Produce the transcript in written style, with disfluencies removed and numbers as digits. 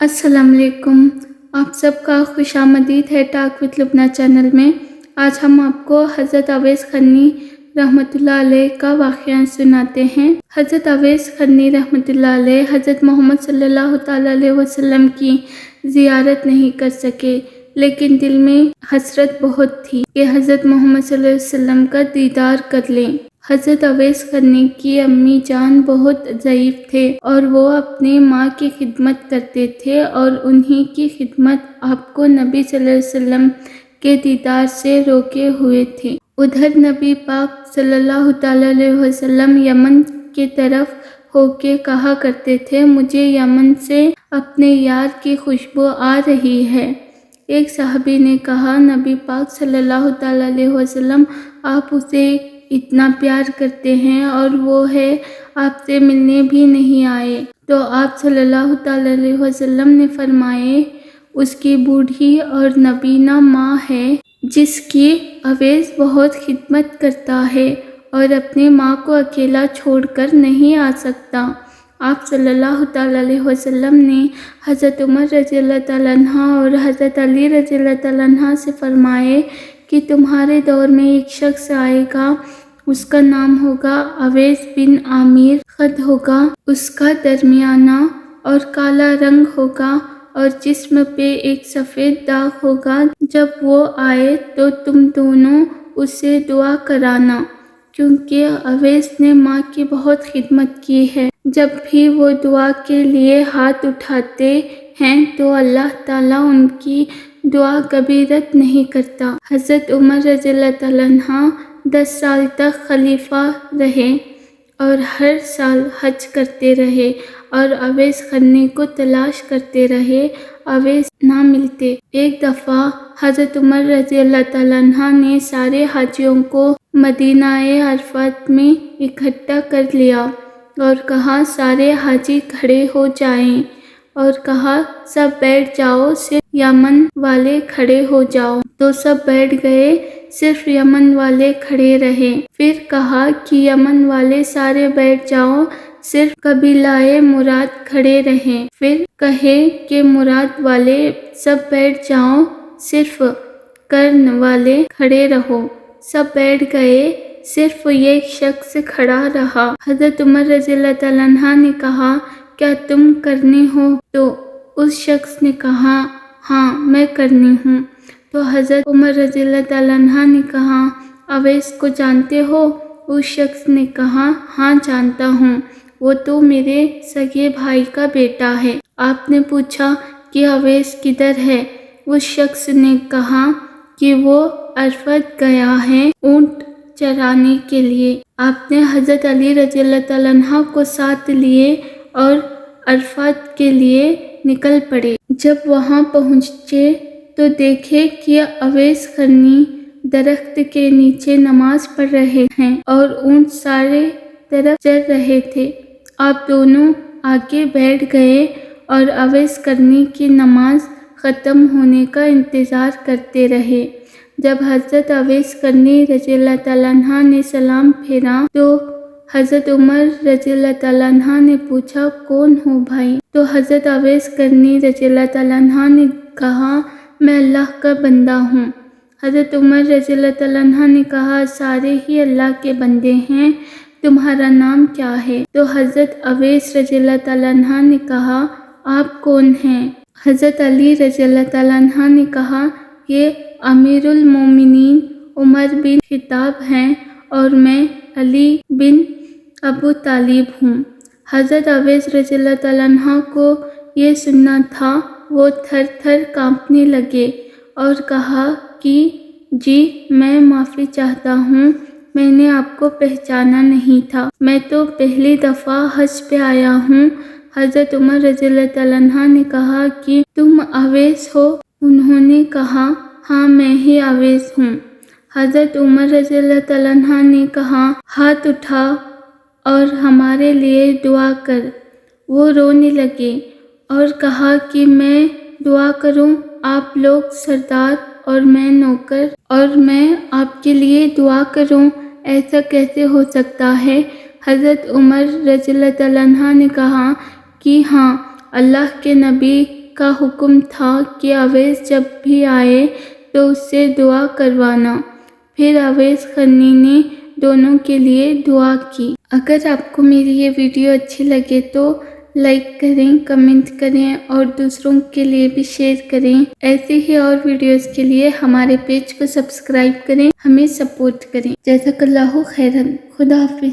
السلام علیکم، آپ سب کا خوش آمدید ہے ٹاک وتھ لبنہ چینل میں۔ آج ہم آپ کو حضرت اویس قرنی رحمۃ اللہ علیہ کا واقعہ سناتے ہیں۔ حضرت اویس قرنی رحمۃ اللہ علیہ حضرت محمد صلی اللہ تعالیٰ علیہ وسلم کی زیارت نہیں کر سکے، لیکن دل میں حسرت بہت تھی کہ حضرت محمد صلی اللہ علیہ وسلم کا دیدار کر لیں۔ حضرت اویس قرنی کی امی جان بہت ضعیف تھے اور وہ اپنی ماں کی خدمت کرتے تھے اور انہی کی خدمت آپ کو نبی صلی اللہ علیہ وسلم کے دیدار سے روکے ہوئے تھے۔ ادھر نبی پاک صلی اللہ تعالیٰ علیہ وسلم یمن کی طرف ہو کے کہا کرتے تھے، مجھے یمن سے اپنے یار کی خوشبو آ رہی ہے۔ ایک صحابی نے کہا، نبی پاک صلی اللہ تعالیٰ علیہ وسلم آپ اسے اتنا پیار کرتے ہیں اور وہ ہے آپ سے ملنے بھی نہیں آئے۔ تو آپ صلی اللہ تعالیٰ علیہ وسلم نے فرمائے، اس کی بوڑھی اور نبینا ماں ہے جس کی اویس بہت خدمت کرتا ہے اور اپنی ماں کو اکیلا چھوڑ کر نہیں آ سکتا۔ آپ صلی اللہ تعالیٰ علیہ وسلم نے حضرت عمر رضی اللہ تعالیٰ عنہ اور حضرت علی رضی اللہ تعالیٰ عنہ سے فرمائے کہ تمہارے دور میں ایک شخص آئے گا، اس کا نام ہوگا اویس بن عامر، قد ہوگا اس کا درمیانہ اور کالا رنگ ہوگا اور جسم پہ ایک سفید داغ ہوگا۔ جب وہ آئے تو تم دونوں اسے دعا کرانا، کیونکہ اویس نے ماں کی بہت خدمت کی ہے۔ جب بھی وہ دعا کے لیے ہاتھ اٹھاتے ہیں تو اللہ تعالیٰ ان کی دعا کبھی رد نہیں کرتا۔ حضرت عمر رضی اللہ تعالیٰ عنہ 10 سال تک خلیفہ رہے اور ہر سال حج کرتے رہے اور اویس قرنی کو تلاش کرتے رہے، اویس نہ ملتے۔ ایک دفعہ حضرت عمر رضی اللہ تعالیٰ عنہ نے سارے حاجیوں کو مدینہ عرفات میں اکٹھا کر لیا اور کہا، سارے حاجی کھڑے ہو جائیں، اور کہا سب بیٹھ جاؤ، صرف یمن والے کھڑے ہو جاؤ۔ تو سب بیٹھ گئے، صرف یمن والے کھڑے رہے۔ پھر کہا کہ یمن والے سارے بیٹھ جاؤ، صرف قبیلہ مراد کھڑے رہیں۔ پھر کہے کہ مراد والے سب بیٹھ جاؤ، صرف کرن والے کھڑے رہو۔ سب بیٹھ گئے، صرف ایک شخص کھڑا رہا۔ حضرت عمر رضی اللہ تعالیٰ عنہ نے کہا، کیا تم کرنی ہو؟ تو اس شخص نے کہا، ہاں میں کرنی ہوں۔ تو حضرت عمر رضی اللہ تعالیٰ عنہ نے کہا، اویس کو جانتے ہو؟ اس شخص نے کہا، ہاں جانتا ہوں، وہ تو میرے سگے بھائی کا بیٹا ہے۔ آپ نے پوچھا کہ اویس کدھر ہے؟ اس شخص نے کہا کہ وہ عرفات گیا ہے اونٹ چرانے کے لیے۔ آپ نے حضرت علی رضی اللہ تعالیٰ عنہ کو ساتھ لیے اور عرفات کے لیے نکل پڑے۔ جب وہاں پہنچے تو دیکھے کہ اویس قرنی درخت کے نیچے نماز پڑھ رہے ہیں اور اونٹ سارے طرف چر رہے تھے۔ آپ دونوں آگے بیٹھ گئے اور اویس قرنی کی نماز ختم ہونے کا انتظار کرتے رہے۔ جب حضرت اویس قرنی رضی اللہ تعالیٰ عنہ نے سلام پھیرا تو حضرت عمر رضی اللہ تعالیٰ عنہ نے پوچھا، کون ہو بھائی؟ تو حضرت اویس قرنی رضی اللہ تعالیٰ عنہ نے کہا، میں اللہ کا بندہ ہوں۔ حضرت عمر رضی اللہ تعالیٰ عنہ نے کہا، سارے ہی اللہ کے بندے ہیں، تمہارا نام کیا ہے؟ تو حضرت اویس رضی اللہ تعالیٰ عنہ نے کہا، آپ کون ہیں؟ حضرت علی رضی اللہ تعالیٰ عنہ نے کہا، یہ امیر المومنین عمر بن خطاب ہیں اور میں علی بن ابو طالب ہوں۔ حضرت اویس رضی اللہ تعالیٰ عنہ کو یہ سننا تھا، وہ تھر تھر کانپنے لگے اور کہا کہ جی میں معافی چاہتا ہوں، میں نے آپ کو پہچانا نہیں تھا، میں تو پہلی دفعہ حج پہ آیا ہوں۔ حضرت عمر رضی اللہ تعالیٰ عنہ نے کہا کہ تم اویس ہو؟ انہوں نے کہا، ہاں میں ہی اویس ہوں۔ حضرت عمر رضی اللہ تعالیٰ عنہ نے کہا، ہاتھ اٹھا اور ہمارے لیے دعا کر۔ وہ رونے لگے اور کہا کہ میں دعا کروں، آپ لوگ سردار اور میں نوکر، اور میں آپ کے لیے دعا کروں، ایسا کیسے ہو سکتا ہے؟ حضرت عمر رضی اللہ تعالیٰ عنہ نے کہا کہ ہاں، اللہ کے نبی کا حکم تھا کہ اویس جب بھی آئے تو اس سے دعا کروانا۔ پھر اویس قرنی نے دونوں کے لیے دعا کی۔ اگر آپ کو میری یہ ویڈیو اچھی لگے تو لائک کریں، کمنٹ کریں اور دوسروں کے لیے بھی شیئر کریں۔ ایسے ہی اور ویڈیوز کے لیے ہمارے پیج کو سبسکرائب کریں، ہمیں سپورٹ کریں۔ جزاک اللہ خیرن۔ خدا حافظ۔